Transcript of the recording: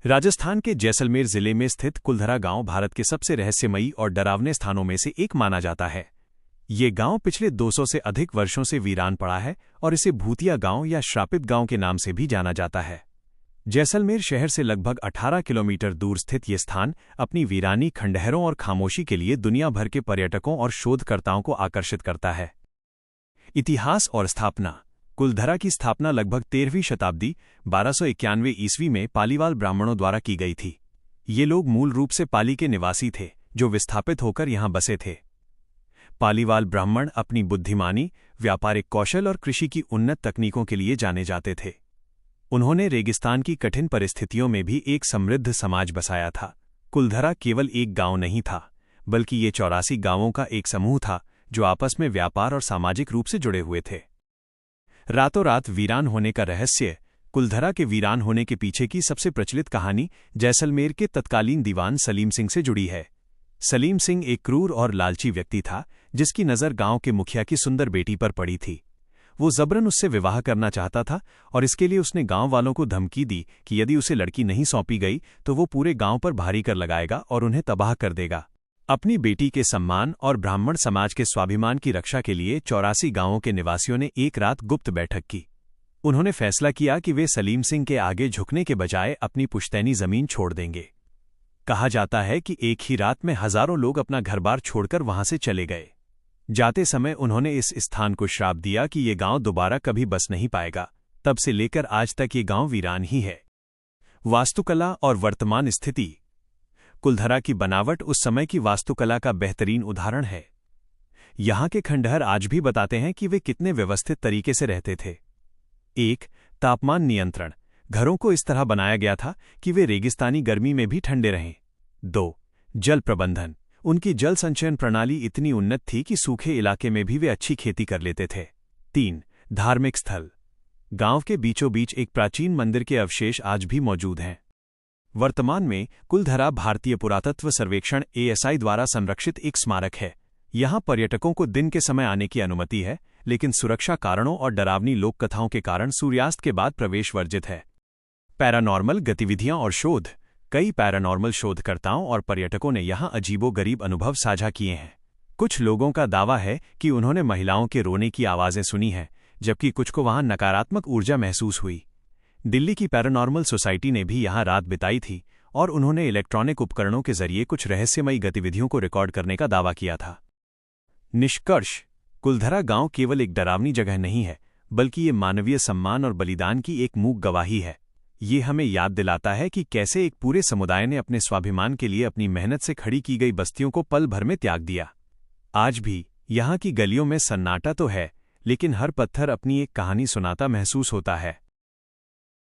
राजस्थान के जैसलमेर जिले में स्थित कुलधरा गांव भारत के सबसे रहस्यमयी और डरावने स्थानों में से एक माना जाता है। ये गांव पिछले 200 से अधिक वर्षों से वीरान पड़ा है और इसे भूतिया गांव या श्रापित गांव के नाम से भी जाना जाता है। जैसलमेर शहर से लगभग 18 किलोमीटर दूर स्थित ये स्थान अपनी वीरानी, खंडहरों और खामोशी के लिए दुनिया भर के पर्यटकों और शोधकर्ताओं को आकर्षित करता है। इतिहास और स्थापना। कुलधरा की स्थापना लगभग 13वीं शताब्दी 1291 ईस्वी में पालीवाल ब्राह्मणों द्वारा की गई थी। ये लोग मूल रूप से पाली के निवासी थे जो विस्थापित होकर यहाँ बसे थे। पालीवाल ब्राह्मण अपनी बुद्धिमानी, व्यापारिक कौशल और कृषि की उन्नत तकनीकों के लिए जाने जाते थे। उन्होंने रेगिस्तान की कठिन परिस्थितियों में भी एक समृद्ध समाज बसाया था। कुलधरा केवल एक गांव नहीं था, बल्कि ये 84 गांवों का एक समूह था जो आपस में व्यापार और सामाजिक रूप से जुड़े हुए थे। रातों रात वीरान होने का रहस्य। कुलधरा के वीरान होने के पीछे की सबसे प्रचलित कहानी जैसलमेर के तत्कालीन दीवान सलीम सिंह से जुड़ी है। सलीम सिंह एक क्रूर और लालची व्यक्ति था जिसकी नज़र गांव के मुखिया की सुंदर बेटी पर पड़ी थी। वो जबरन उससे विवाह करना चाहता था और इसके लिए उसने गांव वालों को धमकी दी कि यदि उसे लड़की नहीं सौंपी गई तो वो पूरे गांव पर भारी कर लगाएगा और उन्हें तबाह कर देगा। अपनी बेटी के सम्मान और ब्राह्मण समाज के स्वाभिमान की रक्षा के लिए 84 गांवों के निवासियों ने एक रात गुप्त बैठक की। उन्होंने फैसला किया कि वे सलीम सिंह के आगे झुकने के बजाय अपनी पुश्तैनी जमीन छोड़ देंगे। कहा जाता है कि एक ही रात में हजारों लोग अपना घर-बार छोड़कर वहां से चले गए। जाते समय उन्होंने इस स्थान को श्राप दिया कि ये गांव दोबारा कभी बस नहीं पाएगा। तब से लेकर आज तक ये गांव वीरान ही है। वास्तुकला और वर्तमान स्थिति। कुलधरा की बनावट उस समय की वास्तुकला का बेहतरीन उदाहरण है। यहाँ के खंडहर आज भी बताते हैं कि वे कितने व्यवस्थित तरीके से रहते थे। 1. तापमान नियंत्रण। घरों को इस तरह बनाया गया था कि वे रेगिस्तानी गर्मी में भी ठंडे रहें। 2. जल प्रबंधन। उनकी जल संचयन प्रणाली इतनी उन्नत थी कि सूखे इलाके में भी वे अच्छी खेती कर लेते थे। 3. धार्मिक स्थल। गांव के बीचों बीच एक प्राचीन मंदिर के अवशेष आज भी मौजूद हैं। वर्तमान में कुलधरा भारतीय पुरातत्व सर्वेक्षण ASI द्वारा संरक्षित एक स्मारक है। यहाँ पर्यटकों को दिन के समय आने की अनुमति है, लेकिन सुरक्षा कारणों और डरावनी लोक कथाओं के कारण सूर्यास्त के बाद प्रवेश वर्जित है। पैरानॉर्मल गतिविधियां और शोध। कई पैरानॉर्मल शोधकर्ताओं और पर्यटकों ने यहाँ अजीबोगरीब अनुभव साझा किए हैं। कुछ लोगों का दावा है कि उन्होंने महिलाओं के रोने की आवाज़ें सुनी हैं, जबकि कुछ को वहाँ नकारात्मक ऊर्जा महसूस हुई। दिल्ली की पैरानॉर्मल सोसाइटी ने भी यहाँ रात बिताई थी और उन्होंने इलेक्ट्रॉनिक उपकरणों के जरिए कुछ रहस्यमयी गतिविधियों को रिकॉर्ड करने का दावा किया था। निष्कर्ष। कुलधरा गांव केवल एक डरावनी जगह नहीं है, बल्कि ये मानवीय सम्मान और बलिदान की एक मूक गवाही है। ये हमें याद दिलाता है कि कैसे एक पूरे समुदाय ने अपने स्वाभिमान के लिए अपनी मेहनत से खड़ी की गई बस्तियों को पल भर में त्याग दिया। आज भी यहाँ की गलियों में सन्नाटा तो है, लेकिन हर पत्थर अपनी एक कहानी सुनाता महसूस होता है।